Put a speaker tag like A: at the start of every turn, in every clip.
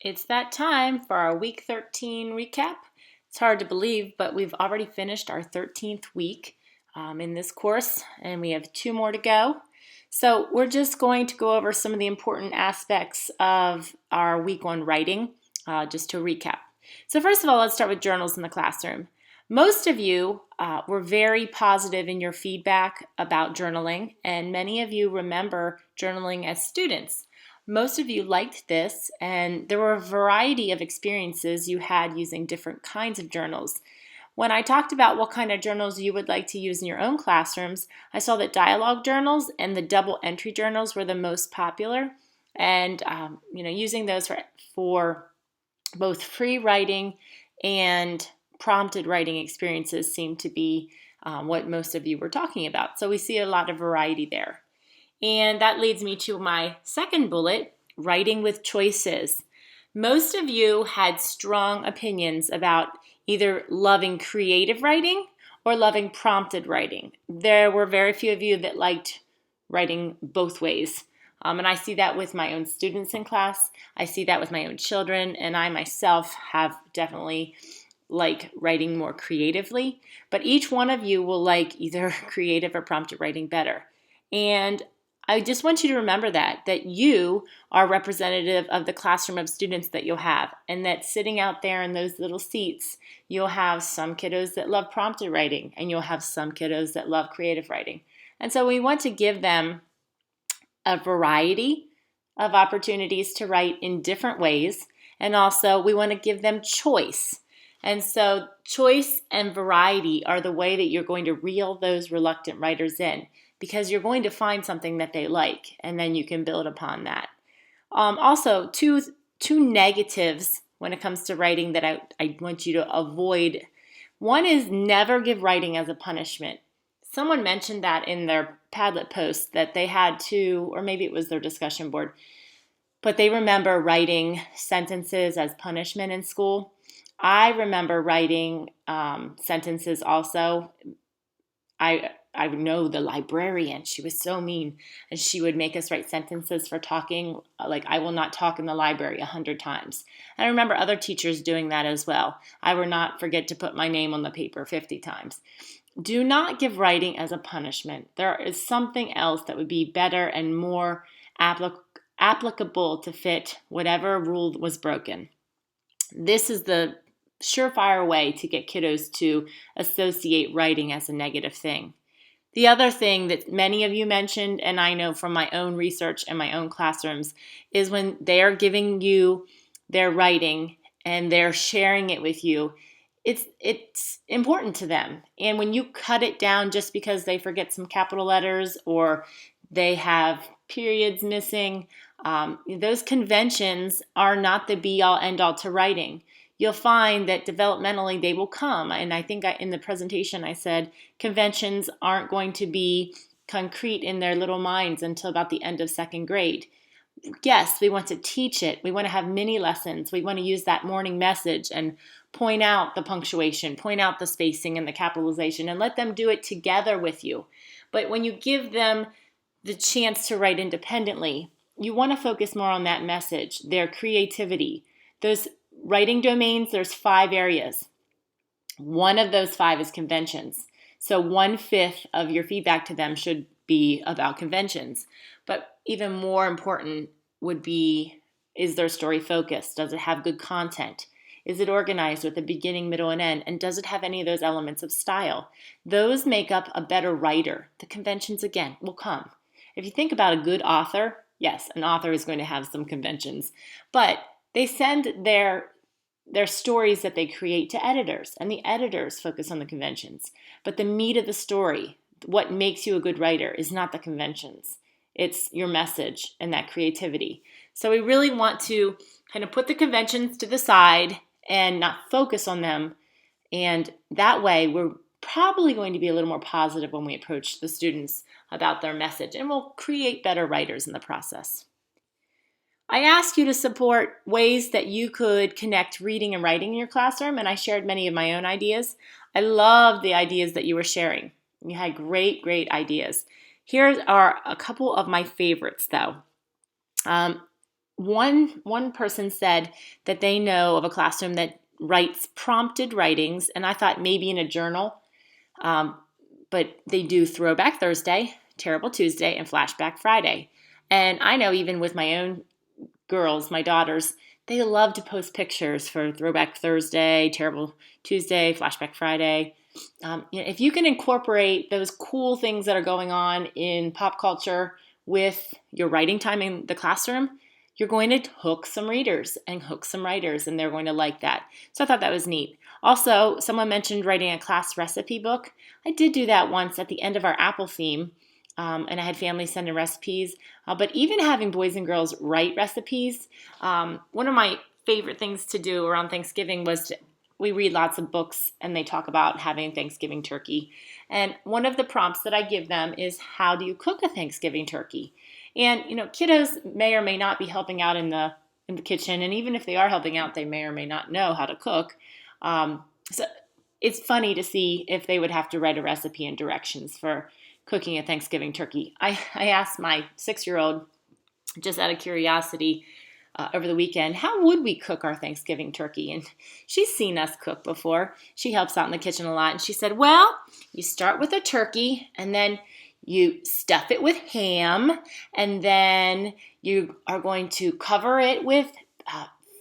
A: It's that time for our week 13 recap. It's hard to believe, but we've already finished our 13th week in this course, and we have 2 more to go. So we're just going to go over some of the important aspects of our week 1 writing, just to recap. So first of all, let's start with journals in the classroom. Most of you were very positive in your feedback about journaling, and many of you remember journaling as students. Most of you liked this, and there were a variety of experiences you had using different kinds of journals. When I talked about what kind of journals you would like to use in your own classrooms, I saw that dialogue journals and the double entry journals were the most popular, and using those for both free writing and prompted writing experiences seemed to be what most of you were talking about. So we see a lot of variety there. And that leads me to my second bullet, writing with choices. Most of you had strong opinions about either loving creative writing or loving prompted writing. There were very few of you that liked writing both ways. And I see that with my own students in class. I see that with my own children, and I myself have definitely like writing more creatively. But each one of you will like either creative or prompted writing better. And I just want you to remember that you are representative of the classroom of students that you'll have, and that sitting out there in those little seats, you'll have some kiddos that love prompted writing, and you'll have some kiddos that love creative writing. And so we want to give them a variety of opportunities to write in different ways, and also we want to give them choice. And so choice and variety are the way that you're going to reel those reluctant writers in, because you're going to find something that they like, and then you can build upon that. Also, two negatives when it comes to writing that I want you to avoid. One is never give writing as a punishment. Someone mentioned that in their Padlet post that they had to, or maybe it was their discussion board, but they remember writing sentences as punishment in school. I remember writing sentences also. I know the librarian, she was so mean, and she would make us write sentences for talking, like I will not talk in the library 100 times. And I remember other teachers doing that as well. I will not forget to put my name on the paper 50 times. Do not give writing as a punishment. There is something else that would be better and more applicable to fit whatever rule was broken. This is the surefire way to get kiddos to associate writing as a negative thing. The other thing that many of you mentioned, and I know from my own research and my own classrooms, is when they're giving you their writing and they're sharing it with you, it's important to them. And when you cut it down just because they forget some capital letters or they have periods missing, those conventions are not the be-all, end-all to writing. You'll find that developmentally they will come. And I think in the presentation I said conventions aren't going to be concrete in their little minds until about the end of 2nd grade. Yes, we want to teach it. We want to have mini lessons. We want to use that morning message and point out the punctuation, point out the spacing and the capitalization, and let them do it together with you. But when you give them the chance to write independently, you want to focus more on that message, their creativity. Those writing domains, there's 5 areas. One of those 5 is conventions. So 1/5 of your feedback to them should be about conventions. But even more important would be, is their story focused? Does it have good content? Is it organized with a beginning, middle, and end? And does it have any of those elements of style? Those make up a better writer. The conventions, again, will come. If you think about a good author, yes, an author is going to have some conventions, but they send their stories that they create to editors, and the editors focus on the conventions. But the meat of the story, what makes you a good writer, is not the conventions. It's your message and that creativity. So we really want to kind of put the conventions to the side and not focus on them. And that way, we're probably going to be a little more positive when we approach the students about their message, and we'll create better writers in the process. I asked you to support ways that you could connect reading and writing in your classroom, and I shared many of my own ideas. I love the ideas that you were sharing. You had great, great ideas. Here are a couple of my favorites, though. one person said that they know of a classroom that writes prompted writings, and I thought maybe in a journal, but they do Throwback Thursday, Terrible Tuesday, and Flashback Friday. And I know even with my own girls, my daughters, they love to post pictures for Throwback Thursday, Terrible Tuesday, Flashback Friday. If you can incorporate those cool things that are going on in pop culture with your writing time in the classroom, you're going to hook some readers and hook some writers, and they're going to like that. So I thought that was neat. Also, someone mentioned writing a class recipe book. I did do that once at the end of our apple theme, and I had families send in recipes. But even having boys and girls write recipes, one of my favorite things to do around Thanksgiving was we read lots of books and they talk about having Thanksgiving turkey. And one of the prompts that I give them is, how do you cook a Thanksgiving turkey? And, kiddos may or may not be helping out in the kitchen. And even if they are helping out, they may or may not know how to cook. So it's funny to see if they would have to write a recipe and directions for cooking a Thanksgiving turkey. I asked my 6-year-old, just out of curiosity, over the weekend, how would we cook our Thanksgiving turkey? And she's seen us cook before. She helps out in the kitchen a lot. And she said, well, you start with a turkey, and then you stuff it with ham, and then you are going to cover it with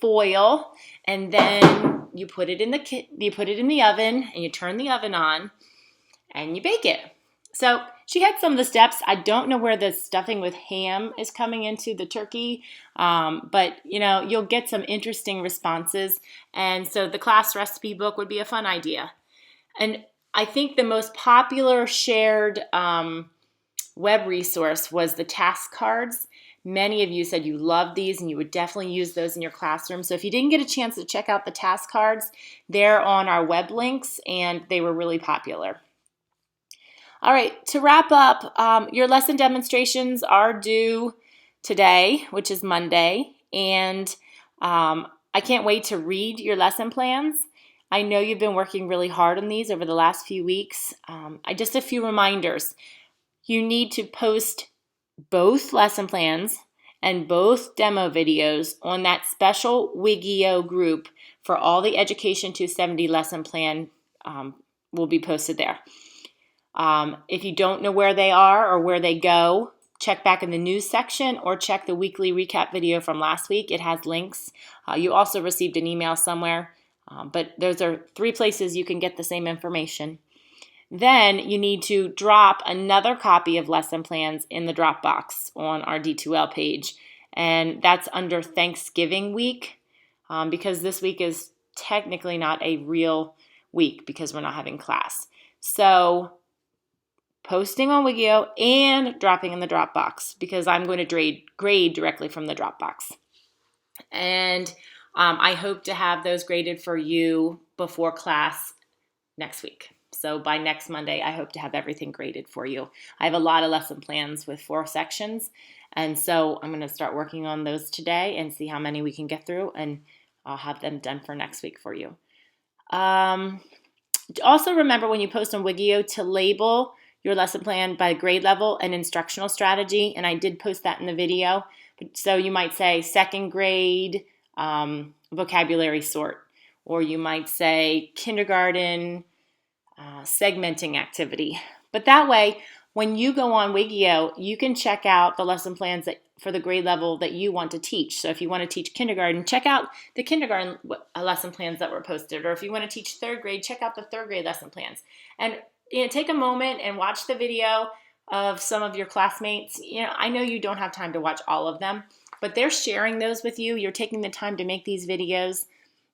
A: foil, and then you put it in the oven, and you turn the oven on, and you bake it. So she had some of the steps. I don't know where the stuffing with ham is coming into the turkey, but you'll get some interesting responses. And so the class recipe book would be a fun idea. And I think the most popular shared web resource was the task cards. Many of you said you loved these and you would definitely use those in your classroom. So if you didn't get a chance to check out the task cards, they're on our web links and they were really popular. All right, to wrap up, your lesson demonstrations are due today, which is Monday, and I can't wait to read your lesson plans. I know you've been working really hard on these over the last few weeks. Just a few reminders. You need to post both lesson plans and both demo videos on that special Wigio group for all the Education 270 lesson plan will be posted there. If you don't know where they are or where they go, check back in the news section or check the weekly recap video from last week. It has links. You also received an email somewhere, but those are 3 places you can get the same information. Then you need to drop another copy of lesson plans in the Dropbox on our D2L page, and that's under Thanksgiving week because this week is technically not a real week because we're not having class. So posting on Wigio and dropping in the Dropbox because I'm going to grade directly from the Dropbox. And I hope to have those graded for you before class next week. So by next Monday, I hope to have everything graded for you. I have a lot of lesson plans with 4 sections, and so I'm going to start working on those today and see how many we can get through, and I'll have them done for next week for you. Also remember when you post on Wigio to label your lesson plan by grade level and instructional strategy, and I did post that in the video. So you might say 2nd grade vocabulary sort, or you might say kindergarten segmenting activity. But that way, when you go on Wigio, you can check out the lesson plans for the grade level that you want to teach. So if you want to teach kindergarten, check out the kindergarten lesson plans that were posted. Or if you want to teach 3rd grade, check out the 3rd grade lesson plans. And take a moment and watch the video of some of your classmates. I know you don't have time to watch all of them, but they're sharing those with you. You're taking the time to make these videos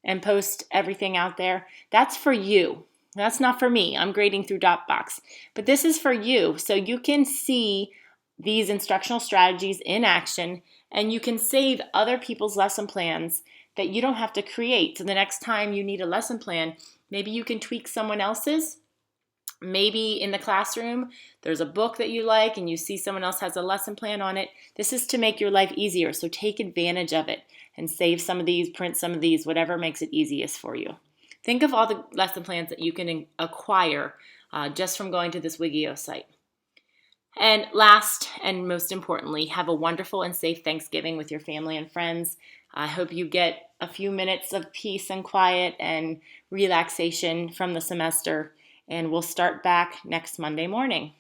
A: and post everything out there. That's for you. That's not for me. I'm grading through Dropbox. But this is for you, so you can see these instructional strategies in action, and you can save other people's lesson plans that you don't have to create. So the next time you need a lesson plan, maybe you can tweak someone else's. Maybe in the classroom, there's a book that you like and you see someone else has a lesson plan on it. This is to make your life easier, so take advantage of it and save some of these, print some of these, whatever makes it easiest for you. Think of all the lesson plans that you can acquire just from going to this Wigio site. And last and most importantly, have a wonderful and safe Thanksgiving with your family and friends. I hope you get a few minutes of peace and quiet and relaxation from the semester, and we'll start back next Monday morning.